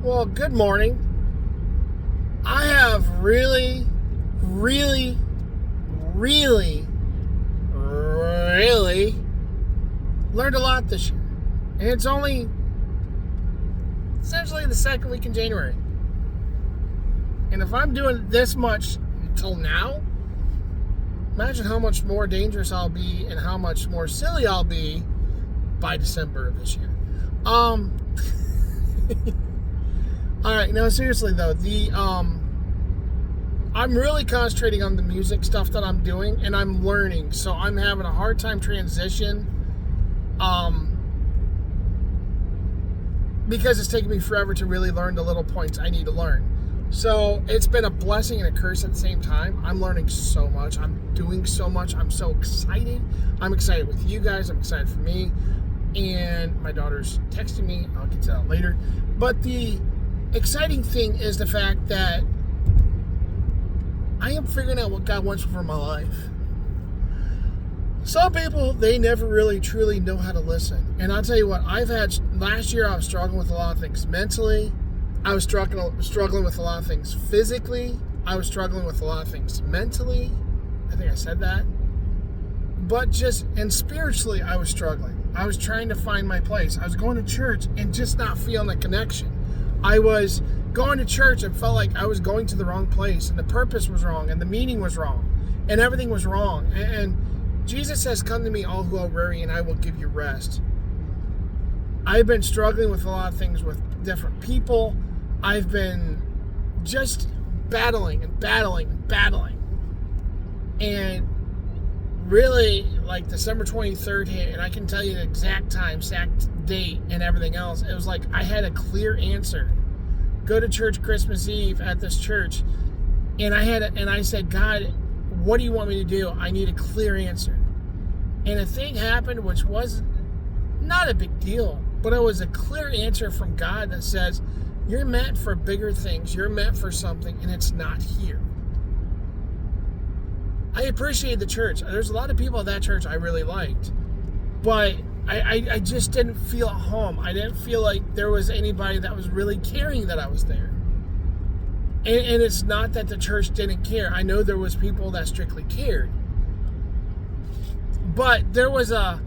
Well, good morning. I have really, really, really, really learned a lot this year. And it's only essentially the second week in January. And if I'm doing this much until now, imagine how much more dangerous I'll be and how much more silly I'll be by December of this year. All right, no, seriously though, I'm really concentrating on the music stuff that I'm doing, and I'm learning. So I'm having a hard time transition, because it's taking me forever to really learn the little points I need to learn. So it's been a blessing and a curse at the same time. I'm learning so much. I'm doing so much. I'm so excited. I'm excited with you guys. I'm excited for me. And my daughter's texting me. I'll get to that later. But the exciting thing is the fact that I am figuring out what God wants for my life. Some people, they never really truly know how to listen. And I'll tell you what, last year I was struggling with a lot of things mentally. I was struggling with a lot of things physically. I was struggling with a lot of things mentally. I think I said that. But and spiritually, I was struggling. I was trying to find my place. I was going to church and just not feeling the connection. I was going to church and felt like I was going to the wrong place, and the purpose was wrong, and the meaning was wrong, and everything was wrong. And Jesus says, "Come to me, all who are weary, and I will give you rest." I've been struggling with a lot of things with different people. I've been just battling. And really, like December 23rd hit, and I can tell you the exact time, exact date, and everything else. It was like I had a clear answer. Go to church Christmas Eve at this church, and I said, "God, what do you want me to do? I need a clear answer." And a thing happened which was not a big deal, but it was a clear answer from God that says, "You're meant for bigger things. You're meant for something, and it's not here." I appreciate the church. There's a lot of people at that church I really liked, but I just didn't feel at home. I didn't feel like there was anybody that was really caring that I was there. And it's not that the church didn't care. I know there was people that strictly cared, but there was a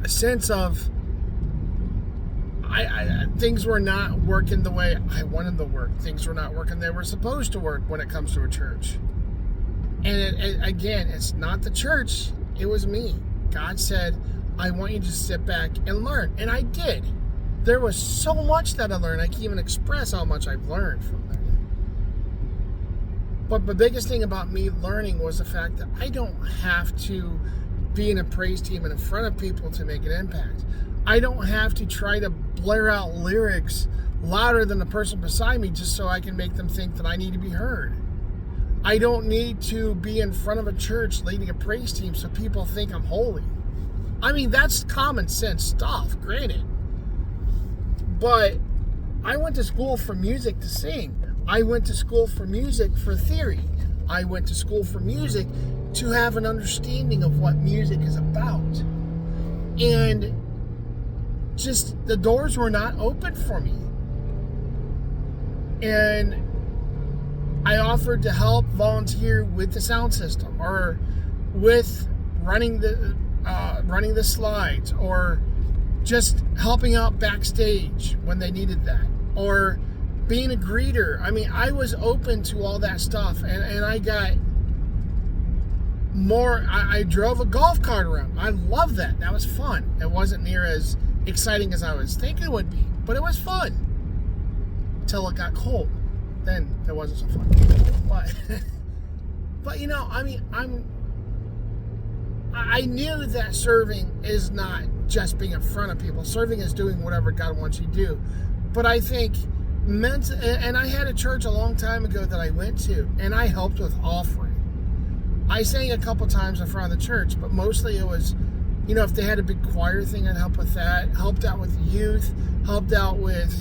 sense of things were not working the way I wanted them to work. Things were not working they were supposed to work when it comes to a church. And again, it's not the church. It was me. God said, "I want you to sit back and learn." And I did. There was so much that I learned. I can't even express how much I've learned from that. But the biggest thing about me learning was the fact that I don't have to be in a praise team and in front of people to make an impact. I don't have to try to blare out lyrics louder than the person beside me just so I can make them think that I need to be heard. I don't need to be in front of a church leading a praise team so people think I'm holy. I mean, that's common sense stuff, granted. But I went to school for music to sing. I went to school for music for theory. I went to school for music to have an understanding of what music is about. And just the doors were not open for me. And I offered to help volunteer with the sound system, or with running the slides, or just helping out backstage when they needed that, or being a greeter. I mean, I was open to all that stuff, and I got more. I drove a golf cart around. I loved that. That was fun. It wasn't near as exciting as I was thinking it would be, but it was fun until it got cold. Then it wasn't so fun. But you know, I mean, I knew that serving is not just being in front of people. Serving is doing whatever God wants you to do. But I think and I had a church a long time ago that I went to, and I helped with offering. I sang a couple times in front of the church, but mostly it was, you know, if they had a big choir thing, I'd help with that. Helped out with youth. Helped out with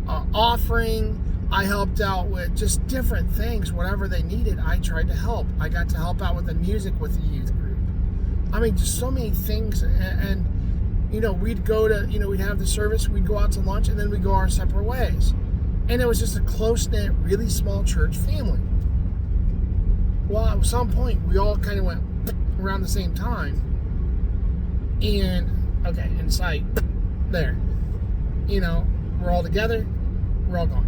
offering. I helped out with just different things, whatever they needed. I tried to help. I got to help out with the music with the youth group. I mean, just so many things. And we'd go to, we'd have the service, we'd go out to lunch, and then we'd go our separate ways. And it was just a close-knit, really small church family. Well, at some point, we all kind of went around the same time. And, okay, in sight, there. We're all together, we're all gone.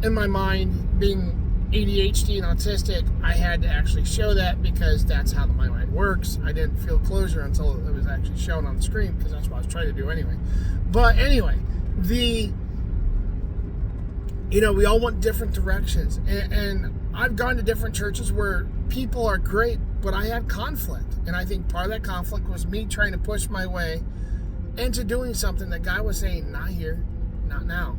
In my mind, being ADHD and autistic, I had to actually show that because that's how my mind works. I didn't feel closure until it was actually shown on the screen, because that's what I was trying to do anyway. But anyway, we all went different directions. And I've gone to different churches where people are great, but I had conflict. And I think part of that conflict was me trying to push my way into doing something that God was saying, not here, not now.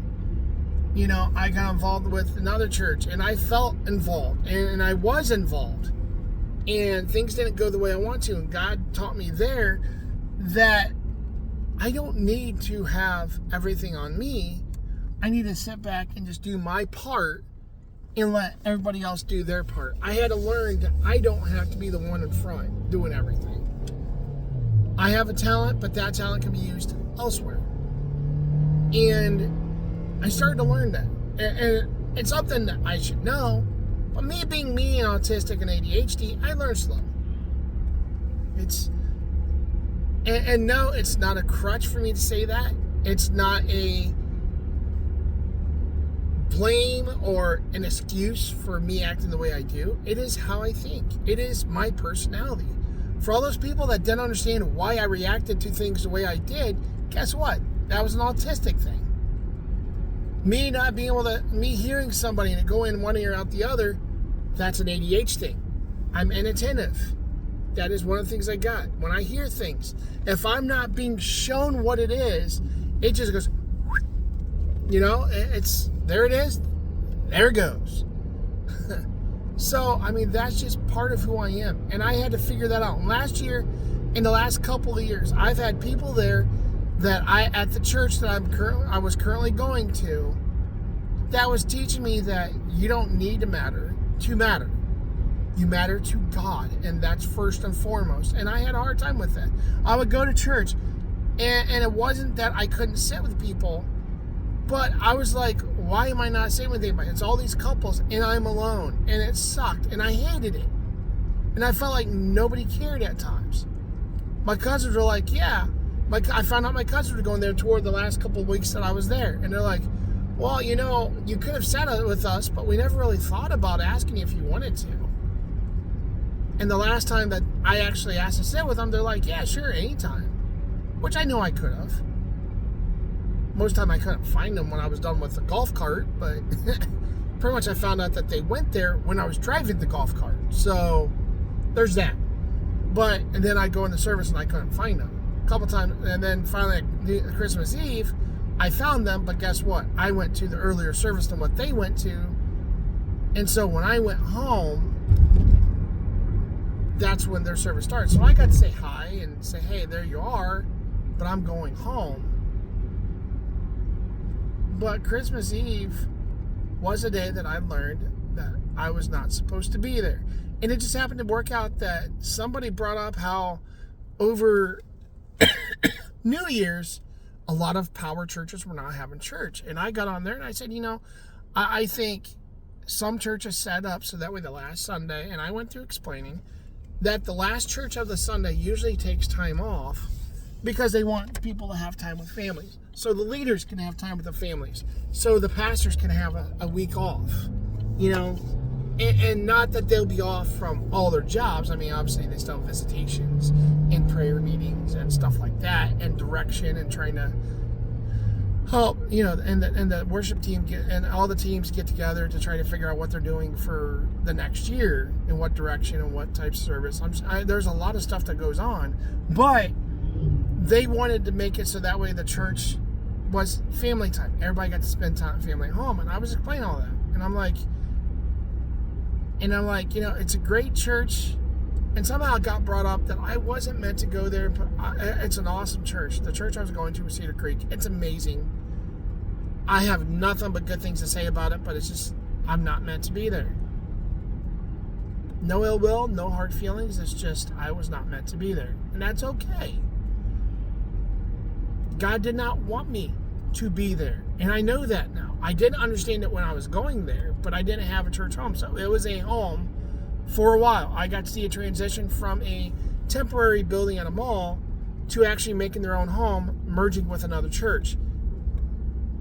I got involved with another church, and I felt involved, and I was involved, and things didn't go the way I want to, and God taught me there that I don't need to have everything on me. I need to sit back and just do my part and let everybody else do their part. I had to learn that I don't have to be the one in front doing everything. I have a talent, but that talent can be used elsewhere. And I started to learn that. And it's something that I should know, but me being me and autistic and ADHD, I learned slow. And no, it's not a crutch for me to say that. It's not a blame or an excuse for me acting the way I do. It is how I think. It is my personality. For all those people that didn't understand why I reacted to things the way I did, guess what? That was an autistic thing. Me not being able to, me hearing somebody and it go in one ear out the other, that's an ADHD thing. I'm inattentive. That is one of the things I got. When I hear things, if I'm not being shown what it is, it just goes, it's, there it is, there it goes. So, that's just part of who I am. And I had to figure that out. And last year, in the last couple of years, I've had people there that at the church that I was currently going to, that was teaching me that you don't need to matter. You matter to God, and that's first and foremost. And I had a hard time with that. I would go to church, and it wasn't that I couldn't sit with people, but I was like, why am I not sitting with anybody? It's all these couples, and I'm alone, and it sucked, and I hated it. And I felt like nobody cared at times. My cousins were like, yeah. I found out my cousins were going there toward the last couple of weeks that I was there. And they're like, well, you could have sat with us, but we never really thought about asking you if you wanted to. And the last time that I actually asked to sit with them, they're like, yeah, sure, anytime. Which I know I could have. Most of the time I couldn't find them when I was done with the golf cart, but pretty much I found out that they went there when I was driving the golf cart. So there's that. And then I go in the service and I couldn't find them. Couple times, and then finally at Christmas Eve I found them, but guess what? I went to the earlier service than what they went to, and so when I went home, that's when their service started. So I got to say hi and say, hey, there you are, but I'm going home. But Christmas Eve was a day that I learned that I was not supposed to be there, and it just happened to work out that somebody brought up how over New Year's, a lot of power churches were not having church. And I got on there and I said, I think some churches set up so that way the last Sunday, and I went through explaining that the last church of the Sunday usually takes time off because they want people to have time with families. So the leaders can have time with the families. So the pastors can have a week off, And not that they'll be off from all their jobs. Obviously they still have visitations and prayer meetings and stuff like that, and direction, and trying to help, and the worship team and all the teams get together to try to figure out what they're doing for the next year, and what direction and what type of service. There's a lot of stuff that goes on, but they wanted to make it so that way the church was family time. Everybody got to spend time family at home, and I was explaining all that, and I'm like, it's a great church, and somehow it got brought up that I wasn't meant to go there, but it's an awesome church. The church I was going to was Cedar Creek. It's amazing. I have nothing but good things to say about it, but it's just, I'm not meant to be there. No ill will, no hard feelings. It's just, I was not meant to be there. And that's okay. God did not want me to be there. And I know that now. I didn't understand it when I was going there, but I didn't have a church home. So it was a home for a while. I got to see a transition from a temporary building at a mall to actually making their own home, merging with another church.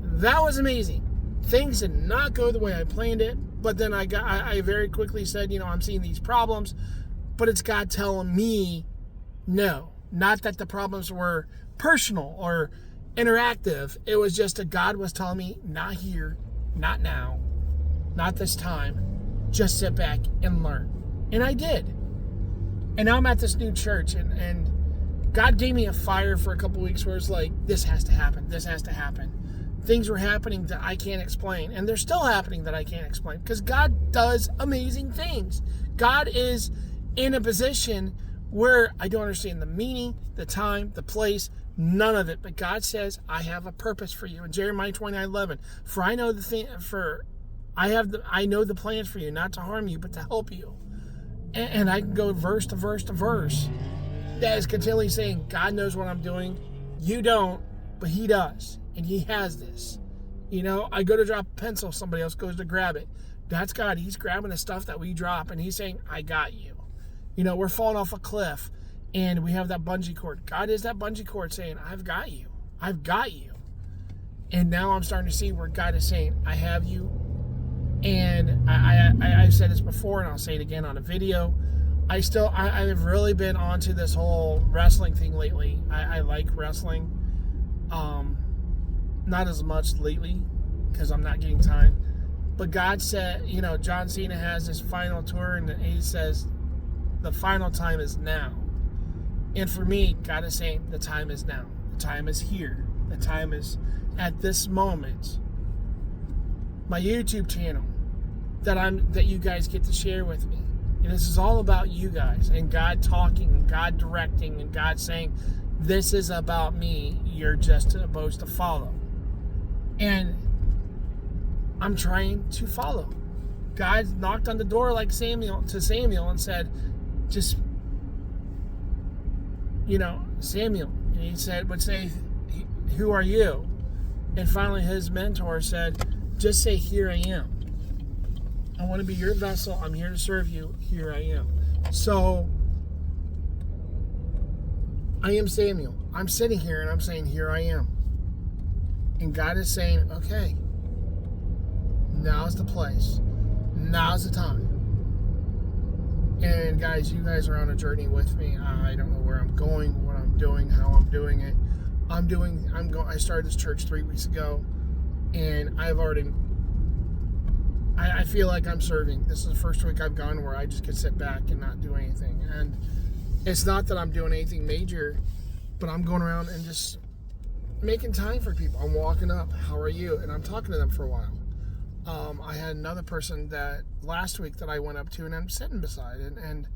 That was amazing. Things did not go the way I planned it, but then I very quickly said, I'm seeing these problems, but it's God telling me no. Not that the problems were personal or interactive. It was just that God was telling me, not here, not now, not this time. Just sit back and learn. And I did. And now I'm at this new church, and God gave me a fire for a couple weeks where it's like, this has to happen. This has to happen. Things were happening that I can't explain. And they're still happening that I can't explain. Because God does amazing things. God is in a position where I don't understand the meaning, the time, the place, none of it. But God says, I have a purpose for you. In Jeremiah 29:11, for I know I know the plans for you, not to harm you, but to help you. And I can go verse to verse to verse. That is continually saying, God knows what I'm doing. You don't, but He does. And He has this. I go to drop a pencil, somebody else goes to grab it. That's God. He's grabbing the stuff that we drop, and He's saying, I got you. We're falling off a cliff, and we have that bungee cord. God is that bungee cord saying, I've got you. I've got you. And now I'm starting to see where God is saying, I have you. And I've said this before, and I'll say it again on a video. I've really been onto this whole wrestling thing lately. I like wrestling. Not as much lately, because I'm not getting time. But God said, John Cena has his final tour, and He says, the final time is now. And for me, God is saying, the time is now. The time is here. The time is at this moment. My YouTube channel that you guys get to share with me. And this is all about you guys and God talking and God directing and God saying, this is about me. You're just supposed to follow. And I'm trying to follow. God knocked on the door like Samuel and said, just, Samuel. And he would say, who are you? And finally his mentor said, just say, here I am. I want to be your vessel. I'm here to serve you. Here I am. So, I am Samuel. I'm sitting here and I'm saying, here I am. And God is saying, okay, now's the place. Now's the time. And guys, you guys are on a journey with me. I don't know where I'm going, what I'm doing, how I'm doing it. I started this church 3 weeks ago, and I feel like I'm serving. This is the first week I've gone where I just could sit back and not do anything. And it's not that I'm doing anything major, but I'm going around and just making time for people. I'm walking up, how are you? And I'm talking to them for a while. I had another person that last week that I went up to and I'm sitting beside. And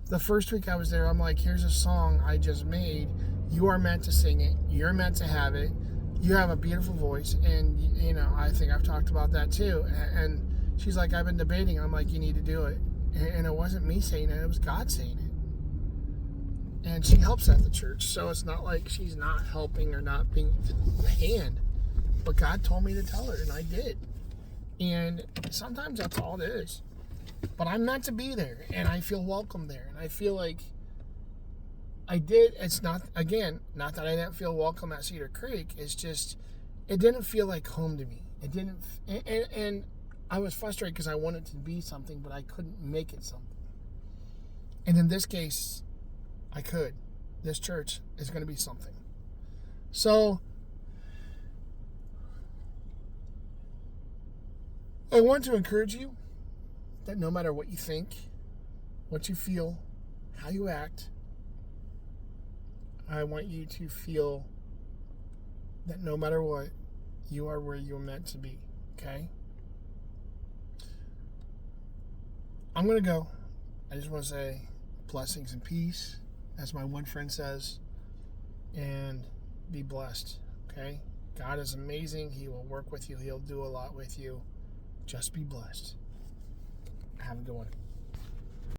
the first week I was there, I'm like, here's a song I just made. You are meant to sing it. You're meant to have it. You have a beautiful voice. And, I think I've talked about that too. And she's like, I've been debating. I'm like, you need to do it. And it wasn't me saying it. It was God saying it. And she helps at the church. So it's not like she's not helping or not being the hand. But God told me to tell her, and I did. And sometimes that's all it is. But I'm meant to be there, and I feel welcome there. And I feel like I did. It's not that I didn't feel welcome at Cedar Creek. It's just, it didn't feel like home to me. It didn't, and I was frustrated because I wanted to be something, but I couldn't make it something. And in this case, I could. This church is going to be something. So, I want to encourage you that no matter what you think, what you feel, how you act, I want you to feel that no matter what, you are where you're meant to be, okay? I'm going to go. I just want to say blessings and peace, as my one friend says, and be blessed, okay? God is amazing. He will work with you. He'll do a lot with you. Just be blessed. Have a good one.